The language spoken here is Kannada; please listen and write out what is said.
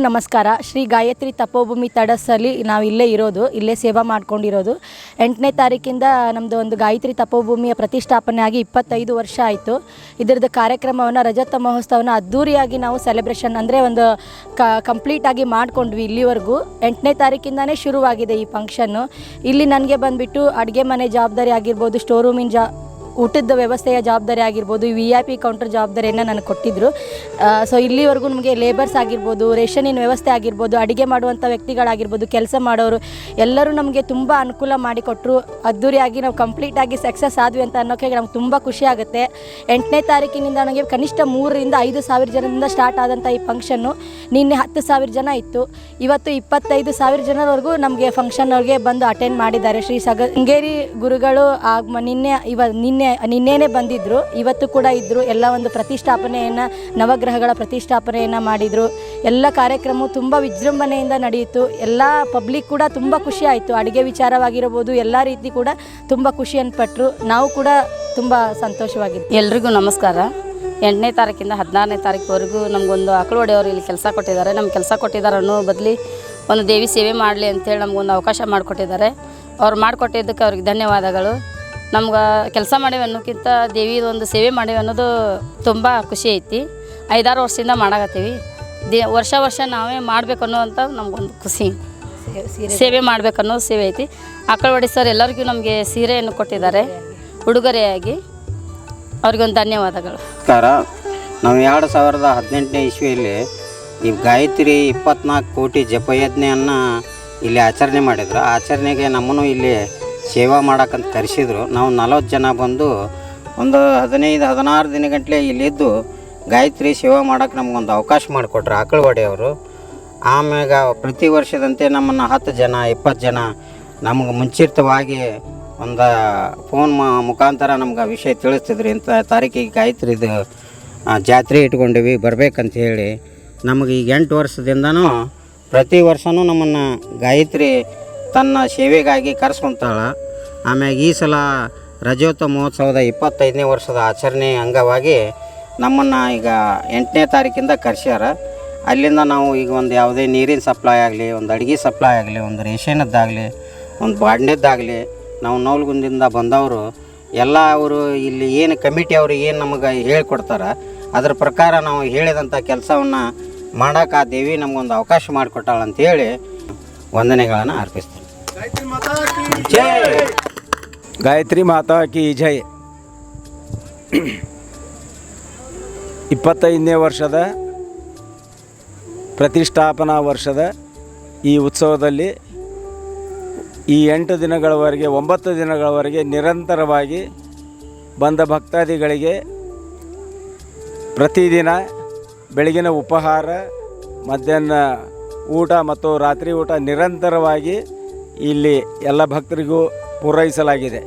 ನಮಸ್ಕಾರ. ಶ್ರೀ ಗಾಯತ್ರಿ ತಪೋಭೂಮಿ ತಡಸಲ್ಲಿ ನಾವು ಇಲ್ಲೇ ಸೇವಾ ಮಾಡ್ಕೊಂಡಿರೋದು. 8ನೇ ತಾರೀಕಿಂದ ನಮ್ಮದು ಒಂದು ಗಾಯತ್ರಿ ತಪೋಭೂಮಿಯ ಪ್ರತಿಷ್ಠಾಪನೆ ಆಗಿ 25 ವರ್ಷ ಆಯಿತು. ಇದರದ್ದು ಕಾರ್ಯಕ್ರಮವನ್ನು ರಜತ ಮಹೋತ್ಸವನ ಅದ್ಧೂರಿಯಾಗಿ ನಾವು ಸೆಲೆಬ್ರೇಷನ್ ಅಂದರೆ ಒಂದು ಕಂಪ್ಲೀಟಾಗಿ ಮಾಡಿಕೊಂಡ್ವಿ. ಇಲ್ಲಿವರೆಗೂ 8ನೇ ತಾರೀಕಿಂದನೇ ಶುರುವಾಗಿದೆ ಈ ಫಂಕ್ಷನ್ನು. ಇಲ್ಲಿ ನನಗೆ ಬಂದುಬಿಟ್ಟು ಅಡುಗೆ ಮನೆ ಜವಾಬ್ದಾರಿ ಆಗಿರ್ಬೋದು, ಸ್ಟೋರ್ ರೂಮಿನ ಊಟದ ವ್ಯವಸ್ಥೆಯ ಜವಾಬ್ದಾರಿ ಆಗಿರ್ಬೋದು, VIP ಕೌಂಟರ್ ಜವಾಬ್ದಾರಿಯನ್ನು ನನಗೆ ಕೊಟ್ಟಿದ್ದರು. ಸೊ ಇಲ್ಲಿವರೆಗೂ ನಮಗೆ ಲೇಬರ್ಸ್ ಆಗಿರ್ಬೋದು, ರೇಷನಿನ ವ್ಯವಸ್ಥೆ ಆಗಿರ್ಬೋದು, ಅಡುಗೆ ಮಾಡುವಂಥ ವ್ಯಕ್ತಿಗಳಾಗಿರ್ಬೋದು, ಕೆಲಸ ಮಾಡೋರು ಎಲ್ಲರೂ ನಮಗೆ ತುಂಬ ಅನುಕೂಲ ಮಾಡಿಕೊಟ್ರು. ಅದ್ದೂರಿಯಾಗಿ ನಾವು ಕಂಪ್ಲೀಟಾಗಿ ಸಕ್ಸಸ್ ಆದ್ವಿ ಅಂತ ಅನ್ನೋಕ್ಕೆ ನಮ್ಗೆ ತುಂಬ ಖುಷಿ ಆಗುತ್ತೆ. 8ನೇ ತಾರೀಕಿನಿಂದ ನನಗೆ ಕನಿಷ್ಠ 3,000 ರಿಂದ 5,000 ಜನರಿಂದ ಸ್ಟಾರ್ಟ್ ಆದಂಥ ಈ ಫಂಕ್ಷನ್ನು ನಿನ್ನೆ 10,000 ಜನ ಇತ್ತು. ಇವತ್ತು 25,000 ಜನರವರೆಗೂ ನಮಗೆ ಫಂಕ್ಷನ್ಗೆ ಬಂದು ಅಟೆಂಡ್ ಮಾಡಿದ್ದಾರೆ. ಶ್ರೀ ಶೃಂಗೇರಿ ಗುರುಗಳು ನಿನ್ನೆನೇ ಬಂದಿದ್ದರು, ಇವತ್ತು ಕೂಡ ಇದ್ದರು. ಎಲ್ಲ ಒಂದು ಪ್ರತಿಷ್ಠಾಪನೆಯನ್ನು, ನವಗ್ರಹಗಳ ಪ್ರತಿಷ್ಠಾಪನೆಯನ್ನು ಮಾಡಿದರು. ಎಲ್ಲ ಕಾರ್ಯಕ್ರಮ ತುಂಬ ವಿಜೃಂಭಣೆಯಿಂದ ನಡೆಯಿತು. ಎಲ್ಲ ಪಬ್ಲಿಕ್ ಕೂಡ ತುಂಬ ಖುಷಿ ಆಯಿತು. ಅಡುಗೆ ವಿಚಾರವಾಗಿರ್ಬೋದು, ಎಲ್ಲ ರೀತಿ ಕೂಡ ತುಂಬ ಖುಷಿಯನ್ನು ಪಟ್ಟರು. ನಾವು ಕೂಡ ತುಂಬ ಸಂತೋಷವಾಗಿದ್ವಿ. ಎಲ್ರಿಗೂ ನಮಸ್ಕಾರ. 8ನೇ ತಾರೀಕಿಂದ 16ನೇ ತಾರೀಕುವರೆಗೂ ನಮಗೊಂದು ಆಕಳು ಹೊಡೆಯವರು ಇಲ್ಲಿ ಕೆಲಸ ಕೊಟ್ಟಿದ್ದಾರೆ. ನಮ್ಮ ಕೆಲಸ ಕೊಟ್ಟಿದ್ದಾರೆ ಅನ್ನೋ ಬದಲಿ ಒಂದು ದೇವಿ ಸೇವೆ ಮಾಡಲಿ ಅಂಥೇಳಿ ನಮಗೊಂದು ಅವಕಾಶ ಮಾಡಿಕೊಟ್ಟಿದ್ದಾರೆ. ಅವ್ರು ಮಾಡಿಕೊಟ್ಟಿದ್ದಕ್ಕೆ ಅವ್ರಿಗೆ ಧನ್ಯವಾದಗಳು. ನಮ್ಗೆ ಕೆಲಸ ಮಾಡೇವಿ ಅನ್ನೋಕ್ಕಿಂತ ದೇವಿದೊಂದು ಸೇವೆ ಮಾಡೇವಿ ಅನ್ನೋದು ತುಂಬ ಖುಷಿ ಐತಿ. 5-6 ವರ್ಷದಿಂದ ಮಾಡಾಕತ್ತೀವಿ. ವರ್ಷ ನಾವೇ ಮಾಡಬೇಕು ಅನ್ನೋವಂಥ ನಮಗೊಂದು ಖುಷಿ. ಸೇವೆ ಮಾಡಬೇಕನ್ನೋ ಸೇವೆ ಐತಿ. ಆಕಳವಾಡಿ ಸರ್ ಎಲ್ಲರಿಗೂ ನಮಗೆ ಸೀರೆಯನ್ನು ಕೊಟ್ಟಿದ್ದಾರೆ ಉಡುಗೊರೆಯಾಗಿ. ಅವ್ರಿಗೊಂದು ಧನ್ಯವಾದಗಳು. ನಾವು 2018ನೇ ಇಸ್ವಿಯಲ್ಲಿ ಈ ಗಾಯತ್ರಿ 24 ಕೋಟಿ ಜಪಯಜ್ಞೆಯನ್ನು ಇಲ್ಲಿ ಆಚರಣೆ ಮಾಡಿದ್ರು. ಆಚರಣೆಗೆ ನಮ್ಮನ್ನು ಇಲ್ಲಿ ಸೇವಾ ಮಾಡೋಕ್ಕಂತ ಕರೆಸಿದ್ರು. ನಾವು 40 ಜನ ಬಂದು ಒಂದು 15-16 ದಿನಗಂಟಲೆ ಇಲ್ಲಿದ್ದು ಗಾಯತ್ರಿ ಸೇವಾ ಮಾಡೋಕ್ಕೆ ನಮಗೊಂದು ಅವಕಾಶ ಮಾಡಿಕೊಟ್ರು ಆಕಳವಾಡಿಯವರು. ಆಮ್ಯಾಗ ಪ್ರತಿ ವರ್ಷದಂತೆ ನಮ್ಮನ್ನು 10 ಜನ 20 ಜನ ನಮಗೆ ಮುಂಚಿತವಾಗಿ ಒಂದು ಫೋನ್ ಮುಖಾಂತರ ನಮ್ಗೆ ವಿಷಯ ತಿಳಿಸ್ತಿದ್ರು. ಇಂಥ ತಾರೀಕಿಗೆ ಗಾಯತ್ರಿದು ಜಾತ್ರೆ ಇಟ್ಕೊಂಡಿವಿ ಬರಬೇಕಂತ ಹೇಳಿ. ನಮಗೆ ಈಗ 8 ವರ್ಷದಿಂದನೂ ಪ್ರತಿ ವರ್ಷವೂ ನಮ್ಮನ್ನು ಗಾಯತ್ರಿ ತನ್ನ ಸೇವೆಗಾಗಿ ಕರೆಸ್ಕೊತಾಳೆ. ಆಮ್ಯಾಗ ಈ ಸಲ ರಜೋತ್ಸವ ಮಹೋತ್ಸವದ 25ನೇ ವರ್ಷದ ಆಚರಣೆ ಅಂಗವಾಗಿ ನಮ್ಮನ್ನು ಈಗ 8ನೇ ತಾರೀಕಿಂದ ಕರೆಸ್ಯಾರ. ಅಲ್ಲಿಂದ ನಾವು ಈಗ ಒಂದು ಯಾವುದೇ ನೀರಿನ ಸಪ್ಲೈ ಆಗಲಿ, ಒಂದು ಅಡುಗೆ ಸಪ್ಲೈ ಆಗಲಿ, ಒಂದು ರೇಷನದ್ದಾಗಲಿ, ಒಂದು ಬಾಂಡ್ಯದ್ದಾಗಲಿ, ನಾವು ನವಲಗುಂದಿಂದ ಬಂದವರು ಎಲ್ಲ ಅವರು ಇಲ್ಲಿ ಏನು ಕಮಿಟಿ ಅವರು ಏನು ನಮಗೆ ಹೇಳ್ಕೊಡ್ತಾರೆ ಅದ್ರ ಪ್ರಕಾರ ನಾವು ಹೇಳಿದಂಥ ಕೆಲಸವನ್ನು ಮಾಡೋಕೆ ಆ ದೇವಿ ನಮಗೊಂದು ಅವಕಾಶ ಮಾಡಿಕೊಟ್ಟಾಳ ಅಂಥೇಳಿ ವಂದನೆಗಳನ್ನು ಅರ್ಪಿಸ್ತೀನಿ. ಜೈ ಗಾಯತ್ರಿ ಮಾತಾ ಕಿ ಜೈ. 25ನೇ ವರ್ಷದ ಪ್ರತಿಷ್ಠಾಪನಾ ವರ್ಷದ ಈ ಉತ್ಸವದಲ್ಲಿ ಈ 8 ದಿನಗಳವರೆಗೆ 9 ದಿನಗಳವರೆಗೆ ನಿರಂತರವಾಗಿ ಬಂದ ಭಕ್ತಾದಿಗಳಿಗೆ ಪ್ರತಿದಿನ ಬೆಳಗಿನ ಉಪಹಾರ, ಮಧ್ಯಾಹ್ನ ಊಟ ಮತ್ತು ರಾತ್ರಿ ಊಟ ನಿರಂತರವಾಗಿ ಇಲ್ಲಿ ಎಲ್ಲ ಭಕ್ತರಿಗೂ ಪೂರೈಸಲಾಗಿದೆ.